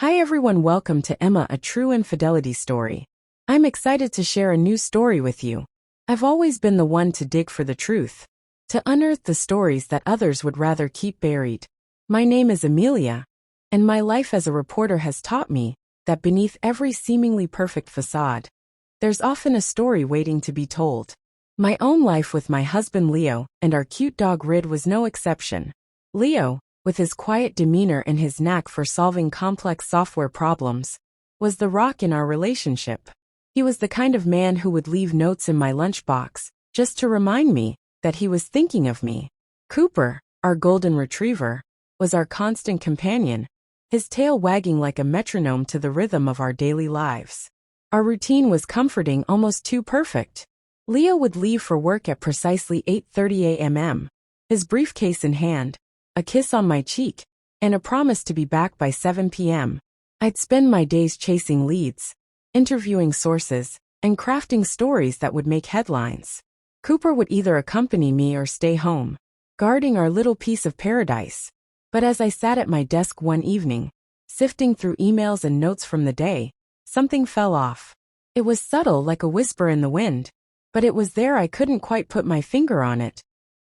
Hi everyone, welcome to Emma, a true infidelity story. I'm excited to share a new story with you. I've always been the one to dig for the truth, to unearth the stories that others would rather keep buried. My name is Amelia, and my life as a reporter has taught me that beneath every seemingly perfect facade, there's often a story waiting to be told. My own life with my husband Leo and our cute dog Rid was no exception. Leo, with his quiet demeanor and his knack for solving complex software problems, was the rock in our relationship. He was the kind of man who would leave notes in my lunchbox, just to remind me that he was thinking of me. Cooper, our golden retriever, was our constant companion, his tail wagging like a metronome to the rhythm of our daily lives. Our routine was comforting, almost too perfect. Leo would leave for work at precisely 8:30 a.m., his briefcase in hand, a kiss on my cheek, and a promise to be back by 7 p.m. I'd spend my days chasing leads, interviewing sources, and crafting stories that would make headlines. Cooper would either accompany me or stay home, guarding our little piece of paradise. But as I sat at my desk one evening, sifting through emails and notes from the day, something fell off. It was subtle, like a whisper in the wind, but it was there. I couldn't quite put my finger on it.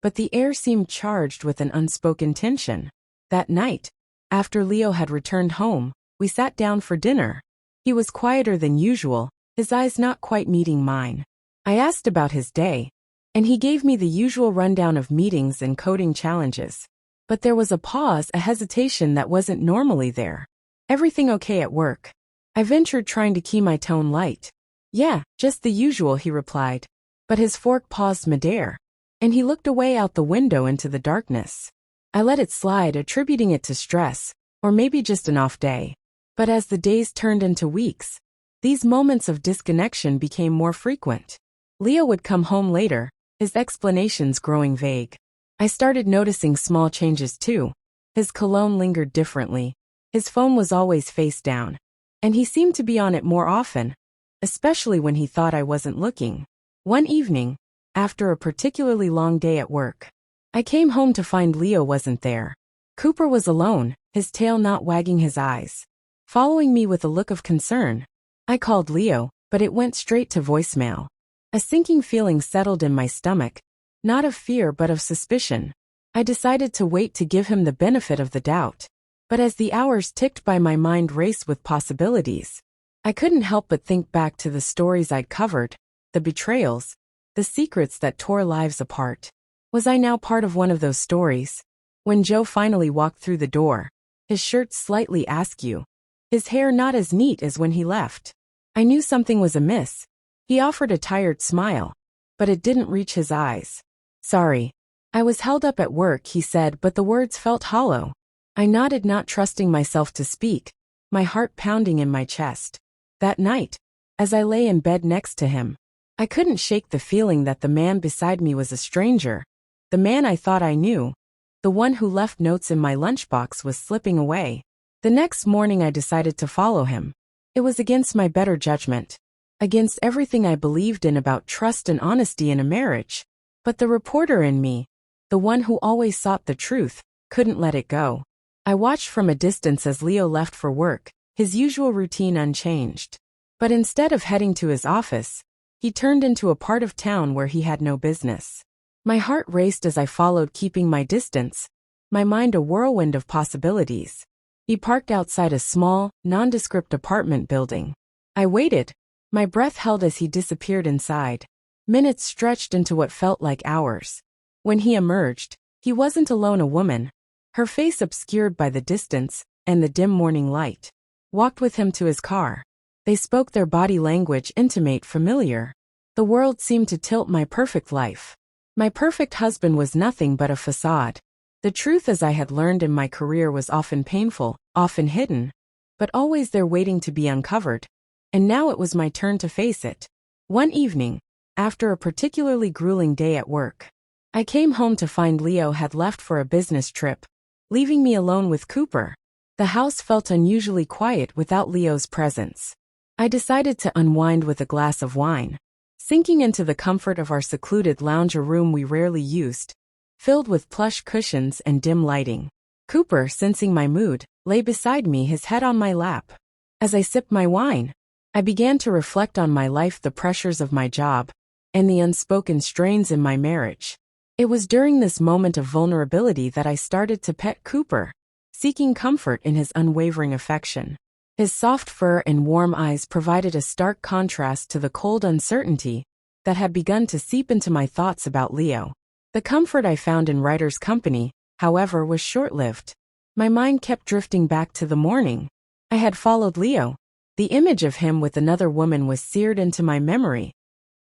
But the air seemed charged with an unspoken tension. That night, after Leo had returned home, we sat down for dinner. He was quieter than usual, his eyes not quite meeting mine. I asked about his day, and he gave me the usual rundown of meetings and coding challenges. But there was a pause, a hesitation that wasn't normally there. "Everything okay at work?" I ventured, trying to keep my tone light. "Yeah, just the usual," he replied. But his fork paused midair, and he looked away out the window into the darkness. I let it slide, attributing it to stress, or maybe just an off day. But as the days turned into weeks, these moments of disconnection became more frequent. Leo would come home later, his explanations growing vague. I started noticing small changes too. His cologne lingered differently, his phone was always face down, and he seemed to be on it more often, especially when he thought I wasn't looking. One evening, after a particularly long day at work, I came home to find Leo wasn't there. Cooper was alone, his tail not wagging his eyes, following me with a look of concern. I called Leo, but it went straight to voicemail. A sinking feeling settled in my stomach, not of fear but of suspicion. I decided to wait to give him the benefit of the doubt. But as the hours ticked by, my mind raced with possibilities. I couldn't help but think back to the stories I'd covered, the betrayals, the secrets that tore lives apart. Was I now part of one of those stories? When Joe finally walked through the door, his shirt slightly askew, his hair not as neat as when he left, I knew something was amiss. He offered a tired smile, but it didn't reach his eyes. "Sorry, I was held up at work," he said, but the words felt hollow. I nodded, not trusting myself to speak, my heart pounding in my chest. That night, as I lay in bed next to him, I couldn't shake the feeling that the man beside me was a stranger. The man I thought I knew, the one who left notes in my lunchbox, was slipping away. The next morning I decided to follow him. It was against my better judgment, against everything I believed in about trust and honesty in a marriage. But the reporter in me, the one who always sought the truth, couldn't let it go. I watched from a distance as Leo left for work, his usual routine unchanged. But instead of heading to his office, he turned into a part of town where he had no business. My heart raced as I followed, keeping my distance, my mind a whirlwind of possibilities. He parked outside a small, nondescript apartment building. I waited, my breath held as he disappeared inside. Minutes stretched into what felt like hours. When he emerged, he wasn't alone. A woman, her face obscured by the distance and the dim morning light, walked with him to his car. They spoke, their body language intimate, familiar. The world seemed to tilt. My perfect life, my perfect husband, was nothing but a facade. The truth, as I had learned in my career, was often painful, often hidden, but always there, waiting to be uncovered. And now it was my turn to face it. One evening, after a particularly grueling day at work, I came home to find Leo had left for a business trip, leaving me alone with Cooper. The house felt unusually quiet without Leo's presence. I decided to unwind with a glass of wine, sinking into the comfort of our secluded lounge, a room we rarely used, filled with plush cushions and dim lighting. Cooper, sensing my mood, lay beside me, his head on my lap. As I sipped my wine, I began to reflect on my life, the pressures of my job, and the unspoken strains in my marriage. It was during this moment of vulnerability that I started to pet Cooper, seeking comfort in his unwavering affection. His soft fur and warm eyes provided a stark contrast to the cold uncertainty that had begun to seep into my thoughts about Leo. The comfort I found in Ryder's company, however, was short-lived. My mind kept drifting back to the morning I had followed Leo. The image of him with another woman was seared into my memory,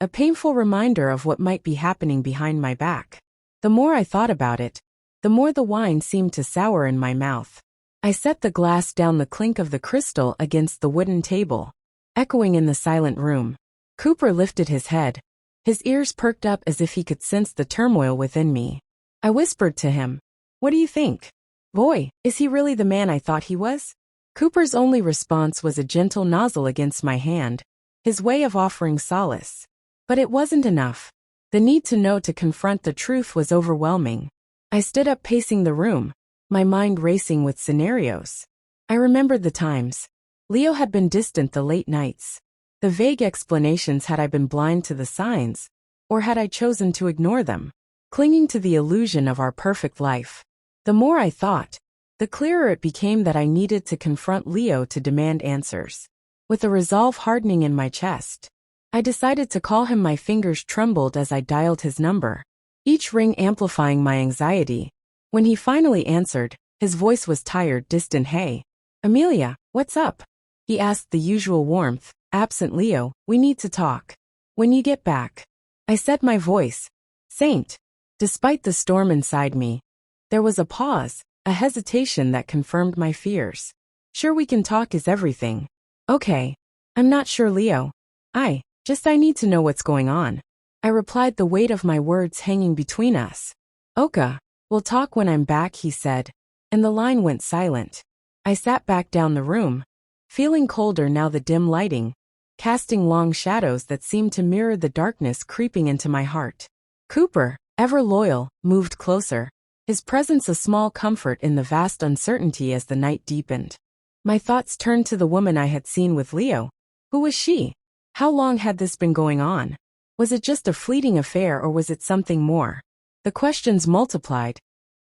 a painful reminder of what might be happening behind my back. The more I thought about it, the more the wine seemed to sour in my mouth. I set the glass down, the clink of the crystal against the wooden table, echoing in the silent room. Cooper lifted his head. His ears perked up as if he could sense the turmoil within me. I whispered to him, "What do you think? Boy, is he really the man I thought he was?" Cooper's only response was a gentle nozzle against my hand, his way of offering solace. But it wasn't enough. The need to know, to confront the truth, was overwhelming. I stood up, pacing the room, my mind racing with scenarios. I remembered the times Leo had been distant, the late nights, the vague explanations. Had I been blind to the signs, or had I chosen to ignore them, clinging to the illusion of our perfect life? The more I thought, the clearer it became that I needed to confront Leo, to demand answers. With a resolve hardening in my chest, I decided to call him. My fingers trembled as I dialed his number, each ring amplifying my anxiety. When he finally answered, his voice was tired, distant. "Hey, Amelia, what's up?" he asked, the usual warmth. "Absent Leo, we need to talk. When you get back." I said, my voice faint. Despite the storm inside me, there was a pause, a hesitation that confirmed my fears. "Sure, we can talk. Is everything okay?" "I'm not sure, Leo. I need to know what's going on," I replied, the weight of my words hanging between us. "Oka, we'll talk when I'm back," he said, and the line went silent. I sat back down the room, feeling colder now, the dim lighting casting long shadows that seemed to mirror the darkness creeping into my heart. Cooper, ever loyal, moved closer, his presence a small comfort in the vast uncertainty. As the night deepened, my thoughts turned to the woman I had seen with Leo. Who was she? How long had this been going on? Was it just a fleeting affair, or was it something more? The questions multiplied,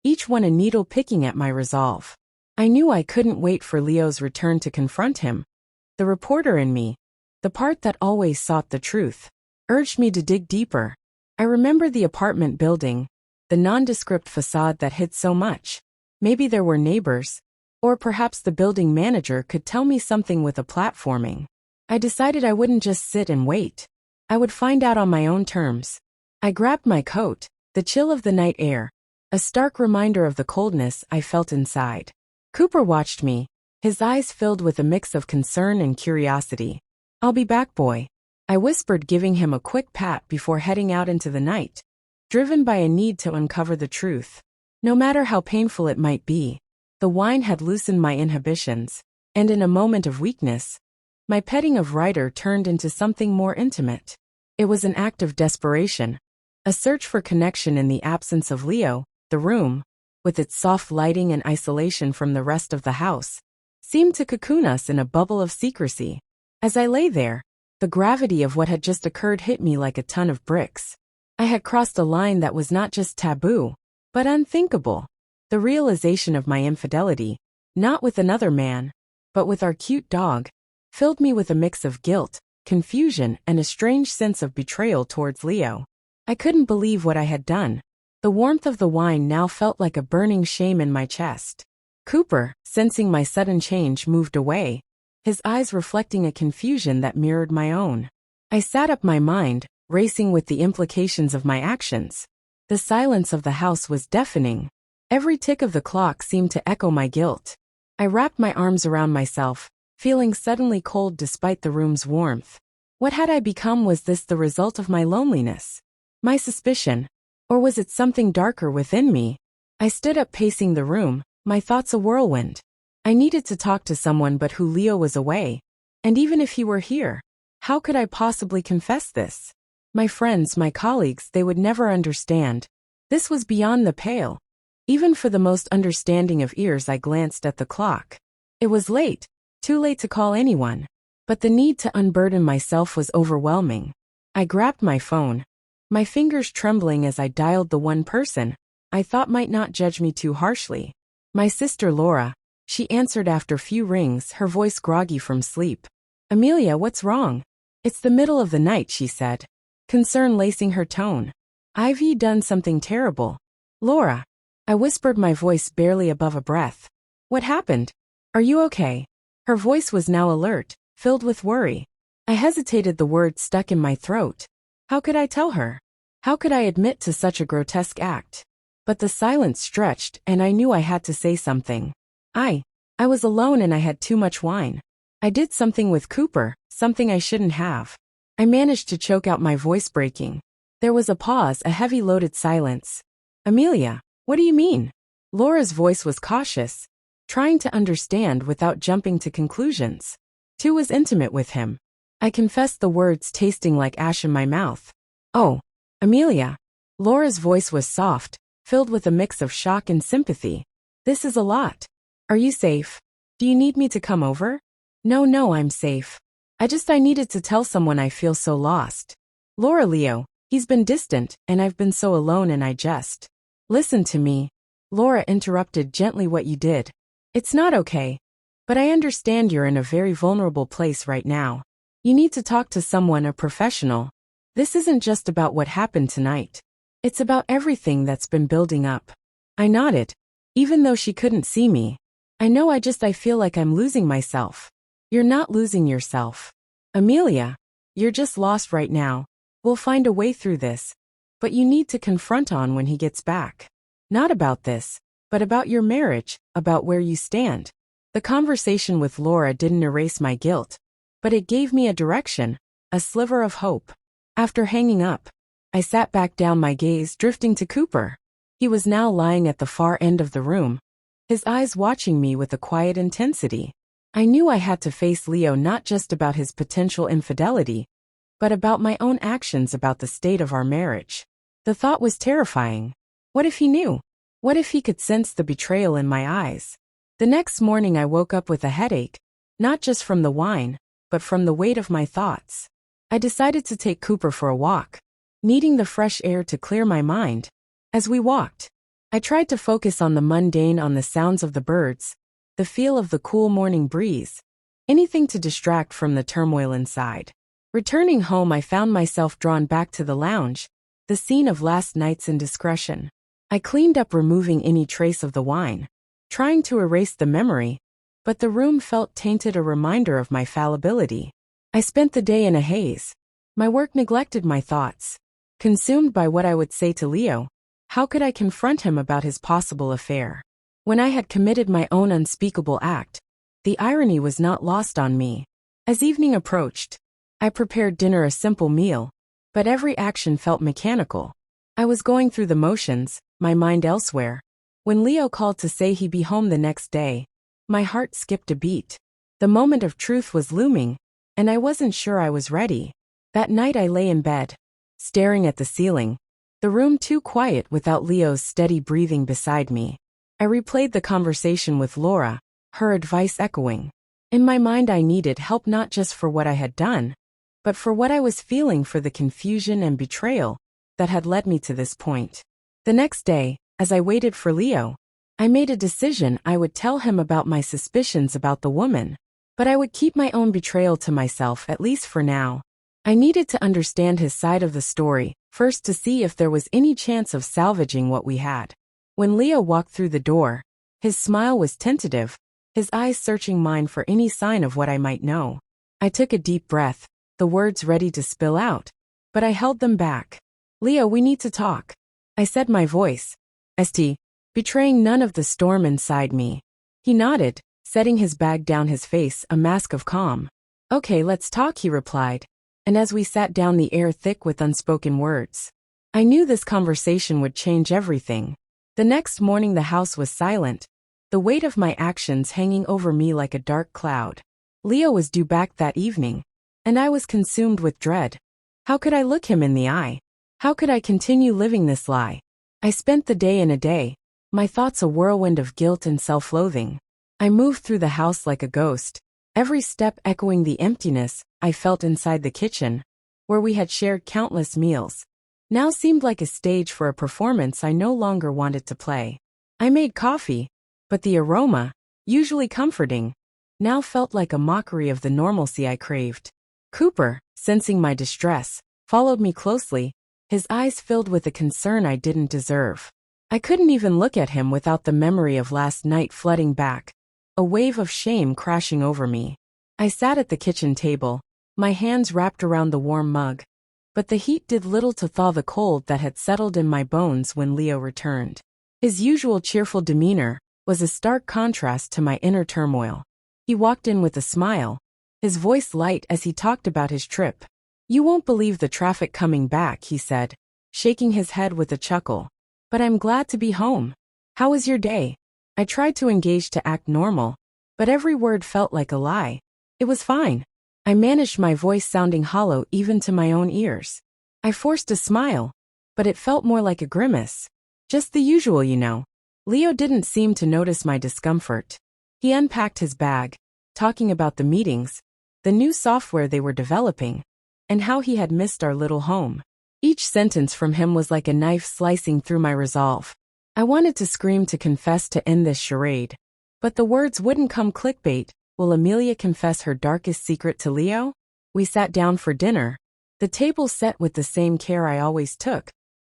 each one a needle picking at my resolve. I knew I couldn't wait for Leo's return to confront him. The reporter in me, the part that always sought the truth, urged me to dig deeper. I remember the apartment building, the nondescript facade that hid so much. Maybe there were neighbors, or perhaps the building manager could tell me something with a platforming. I decided I wouldn't just sit and wait. I would find out on my own terms. I grabbed my coat, the chill of the night air, a stark reminder of the coldness I felt inside. Cooper watched me, his eyes filled with a mix of concern and curiosity. "I'll be back, boy," I whispered, giving him a quick pat before heading out into the night, driven by a need to uncover the truth. No matter how painful it might be, the wine had loosened my inhibitions, and in a moment of weakness, my petting of Ryder turned into something more intimate. It was an act of desperation, a search for connection in the absence of Leo. The room, with its soft lighting and isolation from the rest of the house, seemed to cocoon us in a bubble of secrecy. As I lay there, the gravity of what had just occurred hit me like a ton of bricks. I had crossed a line that was not just taboo, but unthinkable. The realization of my infidelity, not with another man, but with our cute dog, filled me with a mix of guilt, confusion, and a strange sense of betrayal towards Leo. I couldn't believe what I had done. The warmth of the wine now felt like a burning shame in my chest. Cooper, sensing my sudden change, moved away, his eyes reflecting a confusion that mirrored my own. I sat up, my mind racing with the implications of my actions. The silence of the house was deafening. Every tick of the clock seemed to echo my guilt. I wrapped my arms around myself, feeling suddenly cold despite the room's warmth. What had I become? Was this the result of my loneliness, my suspicion, or was it something darker within me? I stood up, pacing the room, my thoughts a whirlwind. I needed to talk to someone, but who? Leo was away. And even if he were here, how could I possibly confess this? My friends, my colleagues, they would never understand. This was beyond the pale. Even for the most understanding of ears, I glanced at the clock. It was late, too late to call anyone. But the need to unburden myself was overwhelming. I grabbed my phone, my fingers trembling as I dialed the one person I thought might not judge me too harshly. My sister Laura. She answered after few rings, her voice groggy from sleep. Amelia, what's wrong? It's the middle of the night, she said, concern lacing her tone. I've done something terrible. Laura. I whispered, my voice barely above a breath. What happened? Are you okay? Her voice was now alert, filled with worry. I hesitated, the words stuck in my throat. How could I tell her? How could I admit to such a grotesque act? But the silence stretched, and I knew I had to say something. I was alone and I had too much wine. I did something with Cooper, something I shouldn't have. I managed to choke out, my voice breaking. There was a pause, a heavy loaded silence. Amelia, what do you mean? Laura's voice was cautious, trying to understand without jumping to conclusions. Tu was intimate with him. I confessed, the words tasting like ash in my mouth. Oh, Amelia. Laura's voice was soft, filled with a mix of shock and sympathy. This is a lot. Are you safe? Do you need me to come over? No, I'm safe. I needed to tell someone, I feel so lost. Laura, Leo, he's been distant, and I've been so alone, and Listen to me. Laura interrupted gently, what you did. It's not okay. But I understand you're in a very vulnerable place right now. You need to talk to someone, a professional. This isn't just about what happened tonight. It's about everything that's been building up. I nodded. Even though she couldn't see me. I know, I feel like I'm losing myself. You're not losing yourself. Amelia. You're just lost right now. We'll find a way through this. But you need to confront On when he gets back. Not about this, but about your marriage, about where you stand. The conversation with Laura didn't erase my guilt. But it gave me a direction, a sliver of hope. After hanging up, I sat back down, my gaze drifting to Cooper. He was now lying at the far end of the room, his eyes watching me with a quiet intensity. I knew I had to face Leo, not just about his potential infidelity, but about my own actions, about the state of our marriage. The thought was terrifying. What if he knew? What if he could sense the betrayal in my eyes? The next morning I woke up with a headache, not just from the wine, but from the weight of my thoughts. I decided to take Cooper for a walk, needing the fresh air to clear my mind. As we walked, I tried to focus on the mundane, on the sounds of the birds, the feel of the cool morning breeze, anything to distract from the turmoil inside. Returning home, I found myself drawn back to the lounge, the scene of last night's indiscretion. I cleaned up, removing any trace of the wine, trying to erase the memory, but the room felt tainted, a reminder of my fallibility. I spent the day in a haze. My work neglected, my thoughts consumed by what I would say to Leo. How could I confront him about his possible affair? When I had committed my own unspeakable act, the irony was not lost on me. As evening approached, I prepared dinner, a simple meal, but every action felt mechanical. I was going through the motions, my mind elsewhere. When Leo called to say he'd be home the next day, my heart skipped a beat. The moment of truth was looming, and I wasn't sure I was ready. That night I lay in bed, staring at the ceiling, the room too quiet without Leo's steady breathing beside me. I replayed the conversation with Laura, her advice echoing. In my mind I needed help, not just for what I had done, but for what I was feeling, for the confusion and betrayal that had led me to this point. The next day, as I waited for Leo, I made a decision. I would tell him about my suspicions about the woman, but I would keep my own betrayal to myself, at least for now. I needed to understand his side of the story, first, to see if there was any chance of salvaging what we had. When Leo walked through the door, his smile was tentative, his eyes searching mine for any sign of what I might know. I took a deep breath, the words ready to spill out, but I held them back. Leo, we need to talk, I said, my voice betraying none of the storm inside me. He nodded, setting his bag down, his face a mask of calm. Okay, let's talk, he replied, and as we sat down, the air thick with unspoken words. I knew this conversation would change everything. The next morning the house was silent, the weight of my actions hanging over me like a dark cloud. Leo was due back that evening, and I was consumed with dread. How could I look him in the eye? How could I continue living this lie? I spent the day in a day, my thoughts a whirlwind of guilt and self-loathing. I moved through the house like a ghost, every step echoing the emptiness I felt inside the kitchen, where we had shared countless meals. Now seemed like a stage for a performance I no longer wanted to play. I made coffee, but the aroma, usually comforting, now felt like a mockery of the normalcy I craved. Cooper, sensing my distress, followed me closely, his eyes filled with a concern I didn't deserve. I couldn't even look at him without the memory of last night flooding back, a wave of shame crashing over me. I sat at the kitchen table, my hands wrapped around the warm mug. But the heat did little to thaw the cold that had settled in my bones when Leo returned. His usual cheerful demeanor was a stark contrast to my inner turmoil. He walked in with a smile, his voice light as he talked about his trip. "You won't believe the traffic coming back," he said, shaking his head with a chuckle. "But I'm glad to be home. How was your day?" I tried to engage to act normal, but every word felt like a lie. "It was fine." I managed my voice sounding hollow even to my own ears. I forced a smile, but it felt more like a grimace. "Just the usual, you know." Leo didn't seem to notice my discomfort. He unpacked his bag, talking about the meetings, the new software they were developing, and how he had missed our little home. Each sentence from him was like a knife slicing through my resolve. I wanted to scream to confess to end this charade, but the words wouldn't come. Clickbait. Will Amelia confess her darkest secret to Leo? We sat down for dinner, the table set with the same care I always took.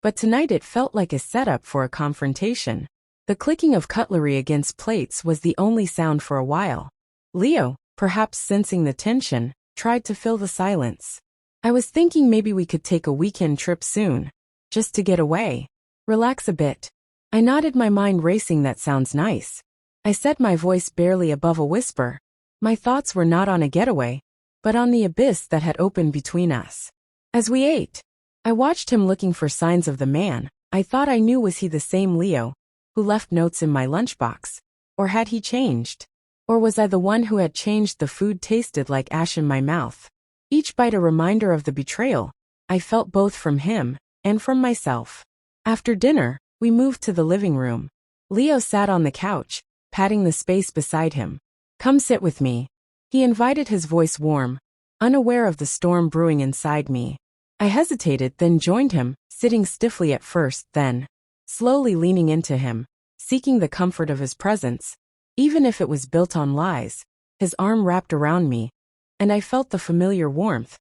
But tonight it felt like a setup for a confrontation. The clicking of cutlery against plates was the only sound for a while. Leo, perhaps sensing the tension, tried to fill the silence. "I was thinking maybe we could take a weekend trip soon. Just to get away. Relax a bit." I nodded, my mind racing. "That sounds nice." I said, my voice barely above a whisper. My thoughts were not on a getaway, but on the abyss that had opened between us. As we ate, I watched him looking for signs of the man I thought I knew. Was he the same Leo who left notes in my lunchbox? Or had he changed? Or was I the one who had changed? The food tasted like ash in my mouth, each bite a reminder of the betrayal I felt both from him and from myself. After dinner, we moved to the living room. Leo sat on the couch, patting the space beside him. "Come sit with me," he invited, his voice warm, unaware of the storm brewing inside me. I hesitated, then joined him, sitting stiffly at first, then slowly leaning into him, seeking the comfort of his presence. Even if it was built on lies, his arm wrapped around me, and I felt the familiar warmth,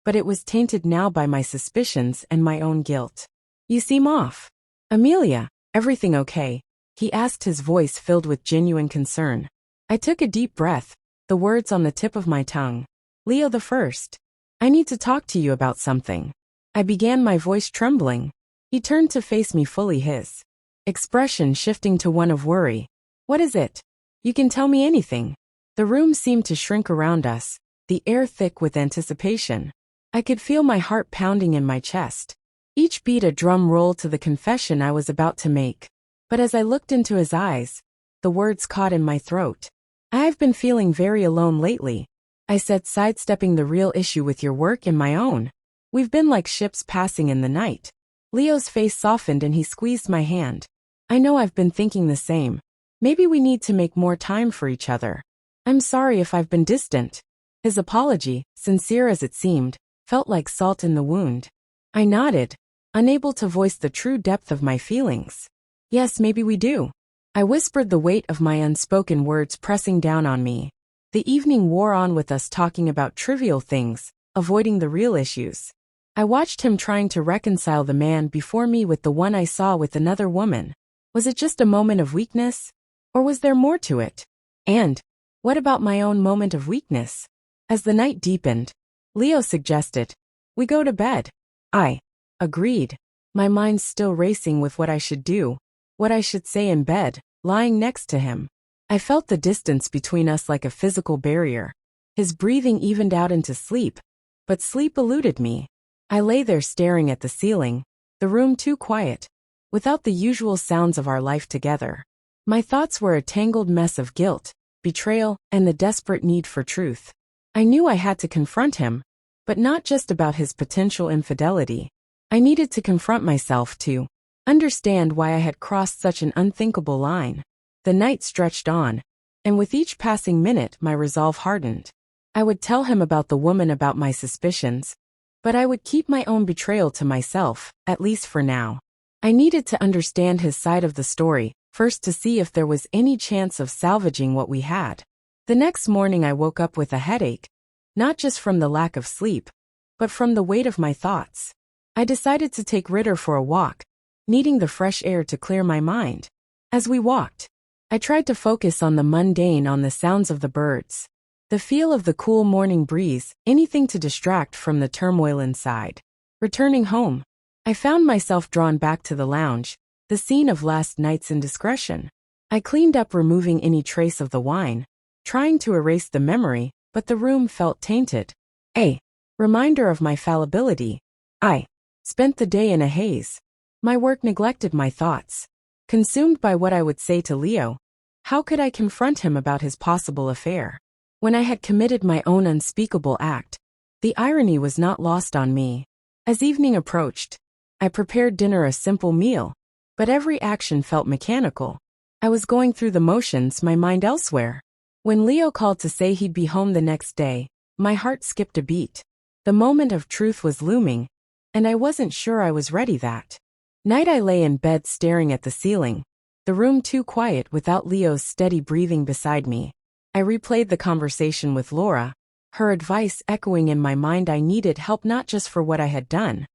but it was tainted now by my suspicions and my own guilt. "You seem off. Amelia, everything okay?" he asked, his voice filled with genuine concern. I took a deep breath, the words on the tip of my tongue. "Leo the first. I need to talk to you about something." I began, my voice trembling. He turned to face me fully, his expression shifting to one of worry. "What is it? You can tell me anything." The room seemed to shrink around us, the air thick with anticipation. I could feel my heart pounding in my chest, each beat a drum roll to the confession I was about to make. But as I looked into his eyes, the words caught in my throat. "I've been feeling very alone lately," I said, sidestepping the real issue. "With your work and my own. We've been like ships passing in the night." Leo's face softened and he squeezed my hand. "I know, I've been thinking the same. Maybe we need to make more time for each other. I'm sorry if I've been distant." His apology, sincere as it seemed, felt like salt in the wound. I nodded, unable to voice the true depth of my feelings. "Yes, maybe we do," I whispered, the weight of my unspoken words pressing down on me. The evening wore on with us talking about trivial things, avoiding the real issues. I watched him trying to reconcile the man before me with the one I saw with another woman. Was it just a moment of weakness? Or was there more to it? And what about my own moment of weakness? As the night deepened, Leo suggested, "We go to bed." I agreed, my mind still racing with what I should do, what I should say in bed, lying next to him. I felt the distance between us like a physical barrier. His breathing evened out into sleep, but sleep eluded me. I lay there staring at the ceiling, the room too quiet, without the usual sounds of our life together. My thoughts were a tangled mess of guilt, betrayal, and the desperate need for truth. I knew I had to confront him, but not just about his potential infidelity. I needed to confront myself too. understand why I had crossed such an unthinkable line. The night stretched on, and with each passing minute my resolve hardened. I would tell him about the woman, about my suspicions, but I would keep my own betrayal to myself, at least for now. I needed to understand his side of the story, first to see if there was any chance of salvaging what we had. The next morning I woke up with a headache, not just from the lack of sleep, but from the weight of my thoughts. I decided to take Ritter for a walk, needing the fresh air to clear my mind. As we walked, I tried to focus on the mundane, on the sounds of the birds, the feel of the cool morning breeze, anything to distract from the turmoil inside. Returning home, I found myself drawn back to the lounge, the scene of last night's indiscretion. I cleaned up, removing any trace of the wine, trying to erase the memory, but the room felt tainted. A reminder of my fallibility. I spent the day in a haze. My work neglected my thoughts. Consumed by what I would say to Leo, how could I confront him about his possible affair? When I had committed my own unspeakable act, the irony was not lost on me. As evening approached, I prepared dinner, a simple meal, but every action felt mechanical. I was going through the motions, my mind elsewhere. When Leo called to say he'd be home the next day, my heart skipped a beat. The moment of truth was looming, and I wasn't sure I was ready that night. I lay in bed staring at the ceiling, the room too quiet without Leo's steady breathing beside me. I replayed the conversation with Laura, her advice echoing in my mind. I needed help, not just for what I had done,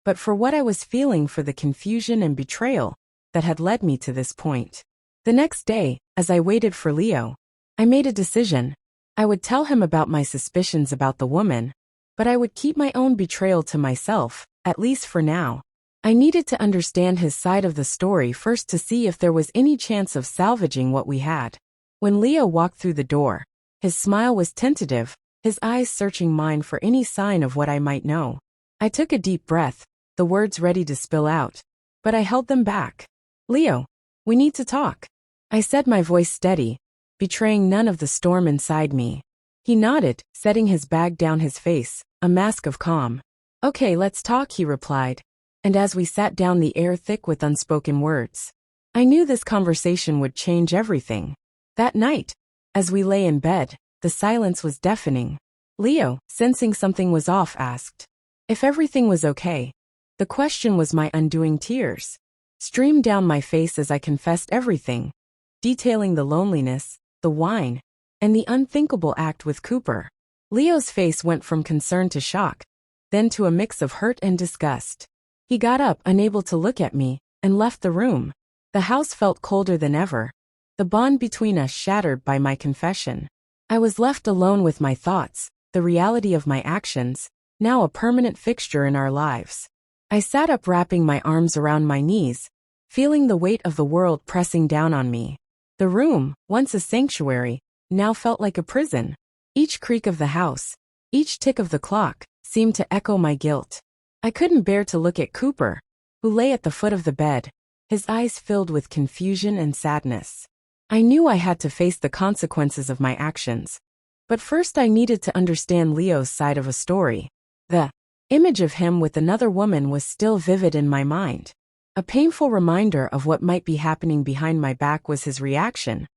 but for what I was feeling, for the confusion and betrayal that had led me to this point. The next day, as I waited for Leo, I made a decision. I would tell him about my suspicions about the woman, but I would keep my own betrayal to myself, at least for now. I needed to understand his side of the story first to see if there was any chance of salvaging what we had. When Leo walked through the door, his smile was tentative, his eyes searching mine for any sign of what I might know. I took a deep breath, the words ready to spill out, but I held them back. "Leo, we need to talk," I said, my voice steady, betraying none of the storm inside me. He nodded, setting his bag down, his face a mask of calm. "Okay, let's talk," he replied, and as we sat down, the air thick with unspoken words. I knew this conversation would change everything. That night, as we lay in bed, the silence was deafening. Leo, sensing something was off, asked if everything was okay. The question was my undoing. Tears streamed down my face as I confessed everything, detailing the loneliness, the wine, and the unthinkable act with Cooper. Leo's face went from concern to shock, then to a mix of hurt and disgust. He got up, unable to look at me, and left the room. The house felt colder than ever, the bond between us shattered by my confession. I was left alone with my thoughts, the reality of my actions, now a permanent fixture in our lives. I sat up, wrapping my arms around my knees, feeling the weight of the world pressing down on me. The room, once a sanctuary, now felt like a prison. Each creak of the house, each tick of the clock, seemed to echo my guilt. I couldn't bear to look at Cooper, who lay at the foot of the bed, his eyes filled with confusion and sadness. I knew I had to face the consequences of my actions, but first I needed to understand Leo's side of a story. The image of him with another woman was still vivid in my mind. A painful reminder of what might be happening behind my back. Was his reaction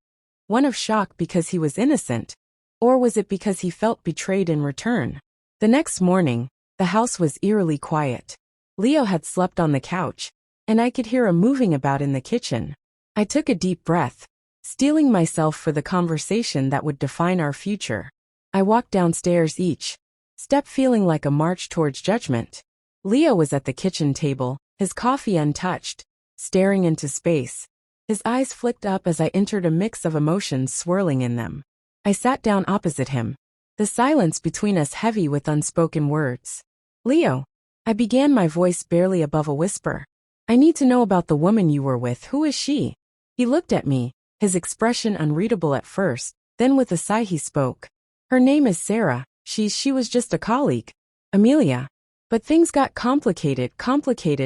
one of shock because he was innocent, or was it because he felt betrayed in return? The next morning, the house was eerily quiet. Leo had slept on the couch, and I could hear him moving about in the kitchen. I took a deep breath, steeling myself for the conversation that would define our future. I walked downstairs, each step feeling like a march towards judgment. Leo was at the kitchen table, his coffee untouched, staring into space. His eyes flicked up as I entered, a mix of emotions swirling in them. I sat down opposite him, the silence between us heavy with unspoken words. "Leo," I began, my voice barely above a whisper, "I need to know about the woman you were with. Who is she?" He looked at me, his expression unreadable at first, then with a sigh he spoke. "Her name is Sarah. She was just a colleague. Amelia." But things got complicated,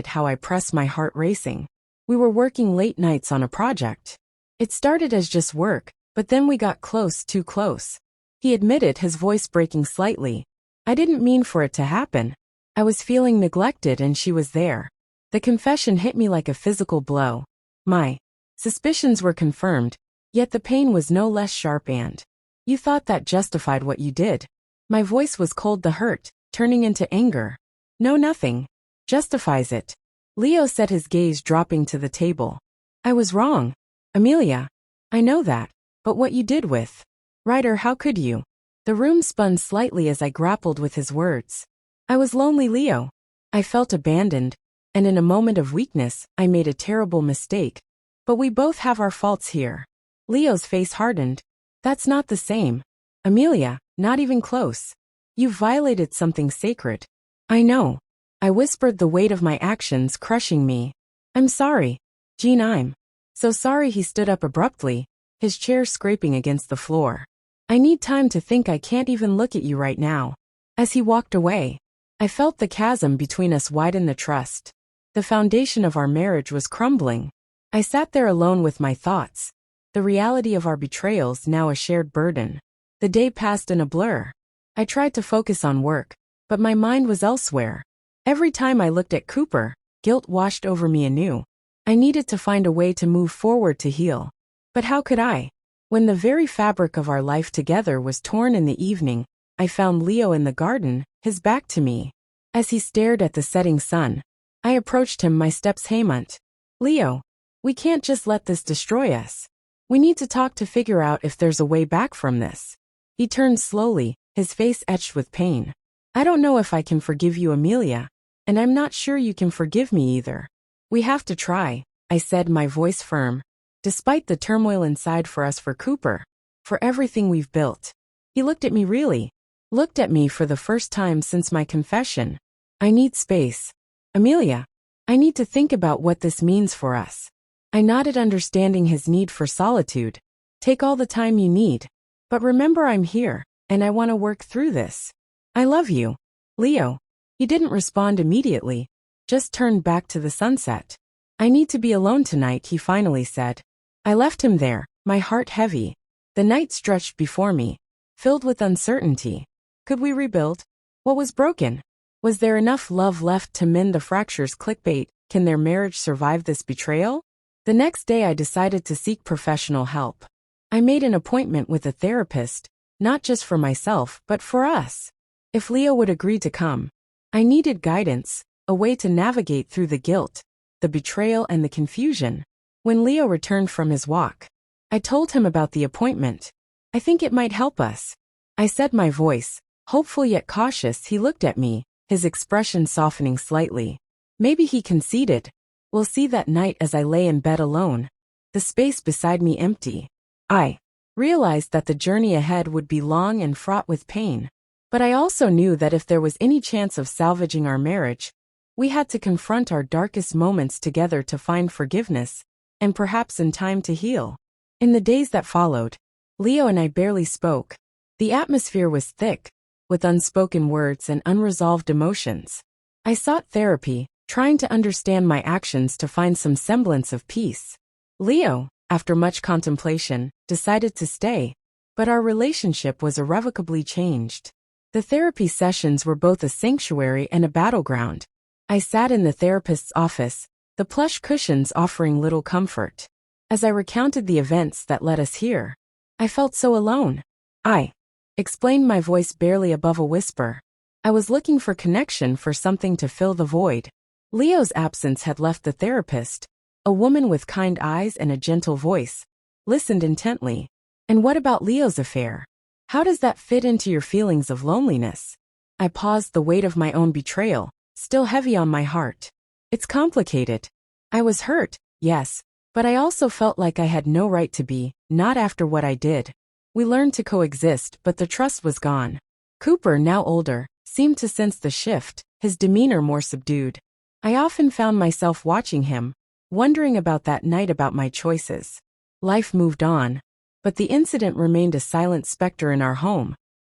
how I pressed, my heart racing. We were working late nights on a project. It started as just work, but then we got close, too close. He admitted, his voice breaking slightly. "I didn't mean for it to happen. I was feeling neglected and she was there. The confession hit me like a physical blow. My suspicions were confirmed, yet the pain was no less sharp and, "You thought that justified what you did." My voice was cold to hurt, turning into anger. "No, nothing justifies it." Leo said, his gaze dropping to the table. "I was wrong, Amelia. I know that, but what you did with Ryder, how could you?" The room spun slightly as I grappled with his words. I was lonely, Leo. I felt abandoned, and in a moment of weakness, I made a terrible mistake. But we both have our faults here. Leo's face hardened. "That's not the same, Amelia, not even close. You've violated something sacred." "I know." I whispered, the weight of my actions crushing me. "I'm sorry, Jean, I'm so sorry." He stood up abruptly, his chair scraping against the floor. "I need time to think. I can't even look at you right now." As he walked away, I felt the chasm between us widen. The trust, the foundation of our marriage, was crumbling. I sat there alone with my thoughts, the reality of our betrayals now a shared burden. The day passed in a blur. I tried to focus on work, but my mind was elsewhere. Every time I looked at Cooper, guilt washed over me anew. I needed to find a way to move forward, to heal. But how could I? When the very fabric of our life together was torn in the evening, I found Leo in the garden, his back to me. As he stared at the setting sun, I approached him, my steps Haymont. "Leo, we can't just let this destroy us. We need to talk to figure out if there's a way back from this." He turned slowly, his face etched with pain. "I don't know if I can forgive you, Amelia, and I'm not sure you can forgive me either. We have to try," I said, my voice firm. "Despite the turmoil inside, for us, for Cooper, for everything we've built." He looked at me, looked at me for the first time since my confession. "I need space, Amelia. I need to think about what this means for us." I nodded, understanding his need for solitude. "Take all the time you need. But remember, I'm here, and I want to work through this. I love you, Leo." He didn't respond immediately, just turned back to the sunset. "I need to be alone tonight," he finally said. I left him there, my heart heavy. The night stretched before me, filled with uncertainty. Could we rebuild? What was broken? Was there enough love left to mend the fractures? Clickbait: can their marriage survive this betrayal? The next day I decided to seek professional help. I made an appointment with a therapist, not just for myself, but for us. If Leo would agree to come. I needed guidance, a way to navigate through the guilt, the betrayal, and the confusion. When Leo returned from his walk, I told him about the appointment. "I think it might help us," I said, my voice hopeful yet cautious. He looked at me, his expression softening slightly. Maybe he conceded. "We'll see." That night, as I lay in bed alone, the space beside me empty, I realized that the journey ahead would be long and fraught with pain. But I also knew that if there was any chance of salvaging our marriage, we had to confront our darkest moments together, to find forgiveness, and perhaps in time to heal. In the days that followed, Leo and I barely spoke. The atmosphere was thick, with unspoken words and unresolved emotions. I sought therapy, trying to understand my actions, to find some semblance of peace. Leo, after much contemplation, decided to stay, but our relationship was irrevocably changed. The therapy sessions were both a sanctuary and a battleground. I sat in the therapist's office, the plush cushions offering little comfort. As I recounted the events that led us here, I felt so alone. I explained, my voice barely above a whisper. I was looking for connection, for something to fill the void. Leo's absence had left. The therapist, a woman with kind eyes and a gentle voice, listened intently. "And what about Leo's affair? How does that fit into your feelings of loneliness?" I paused, the weight of my own betrayal still heavy on my heart. "It's complicated. I was hurt, yes, but I also felt like I had no right to be, not after what I did. We learned to coexist, but the trust was gone." Cooper, now older, seemed to sense the shift, his demeanor more subdued. I often found myself watching him, wondering about that night, about my choices. Life moved on, but the incident remained a silent specter in our home,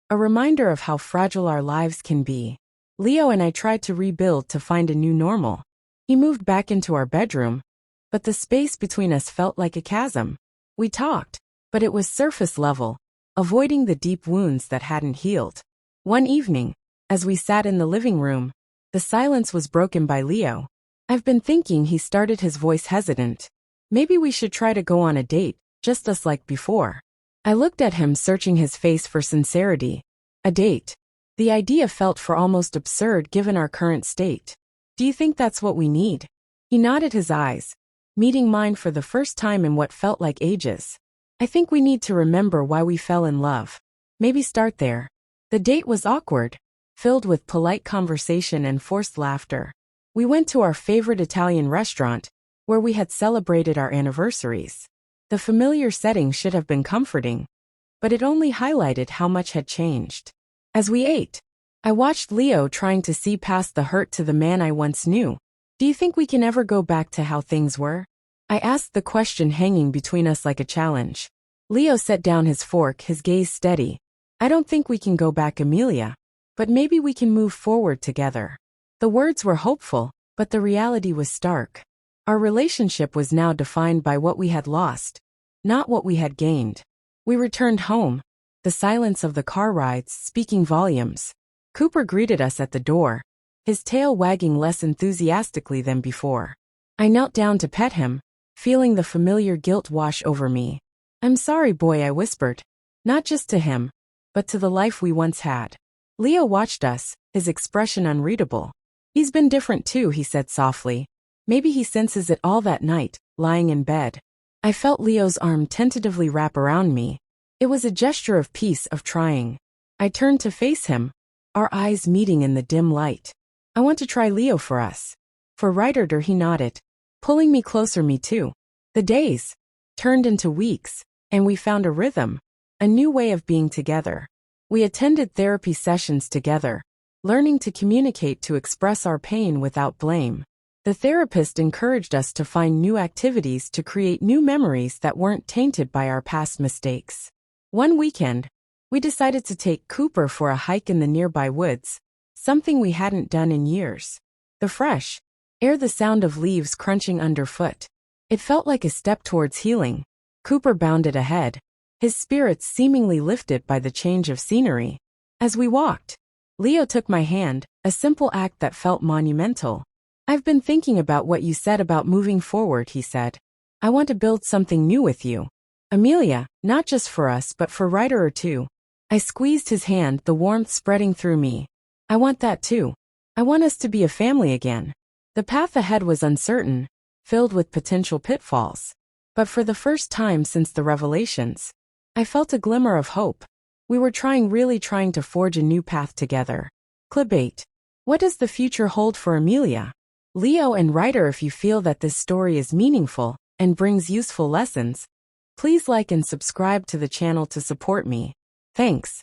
a reminder of how fragile our lives can be. Leo and I tried to rebuild, to find a new normal. He moved back into our bedroom, but the space between us felt like a chasm. We talked, but it was surface level, avoiding the deep wounds that hadn't healed. One evening, as we sat in the living room, the silence was broken by Leo. I've been thinking, he started, his voice hesitant. Maybe we should try to go on a date, just us like before. I looked at him, searching his face for sincerity. A date. The idea felt for almost absurd given our current state. Do you think that's what we need? He nodded, his eyes meeting mine for the first time in what felt like ages. I think we need to remember why we fell in love. Maybe start there. The date was awkward, filled with polite conversation and forced laughter. We went to our favorite Italian restaurant, where we had celebrated our anniversaries. The familiar setting should have been comforting, but it only highlighted how much had changed. As we ate, I watched Leo trying to see past the hurt to the man I once knew. Do you think we can ever go back to how things were? I asked, the question hanging between us like a challenge. Leo set down his fork, his gaze steady. I don't think we can go back, Amelia. But maybe we can move forward together. The words were hopeful, but the reality was stark. Our relationship was now defined by what we had lost, not what we had gained. We returned home, the silence of the car rides speaking volumes. Cooper greeted us at the door, his tail wagging less enthusiastically than before. I knelt down to pet him, feeling the familiar guilt wash over me. I'm sorry, boy, I whispered. Not just to him, but to the life we once had. Leo watched us, his expression unreadable. He's been different too, he said softly. Maybe he senses it all that night, lying in bed. I felt Leo's arm tentatively wrap around me. It was a gesture of peace, of trying. I turned to face him, our eyes meeting in the dim light. I want to try Leo for us. For Ryder, he nodded, pulling me closer, me too. The days turned into weeks, and we found a rhythm, a new way of being together. We attended therapy sessions together, learning to communicate, to express our pain without blame. The therapist encouraged us to find new activities, to create new memories that weren't tainted by our past mistakes. One weekend, we decided to take Cooper for a hike in the nearby woods, something we hadn't done in years. The fresh air, the sound of leaves crunching underfoot. It felt like a step towards healing. Cooper bounded ahead, his spirits seemingly lifted by the change of scenery. As we walked, Leo took my hand, a simple act that felt monumental. I've been thinking about what you said about moving forward, he said. I want to build something new with you, Amelia, not just for us but for Ryder too. I squeezed his hand, the warmth spreading through me. I want that too. I want us to be a family again. The path ahead was uncertain, filled with potential pitfalls. But for the first time since the revelations, I felt a glimmer of hope. We were really trying to forge a new path together. Clip 8. What does the future hold for Amelia, Leo, and Ryder? If you feel that this story is meaningful and brings useful lessons, please like and subscribe to the channel to support me. Thanks.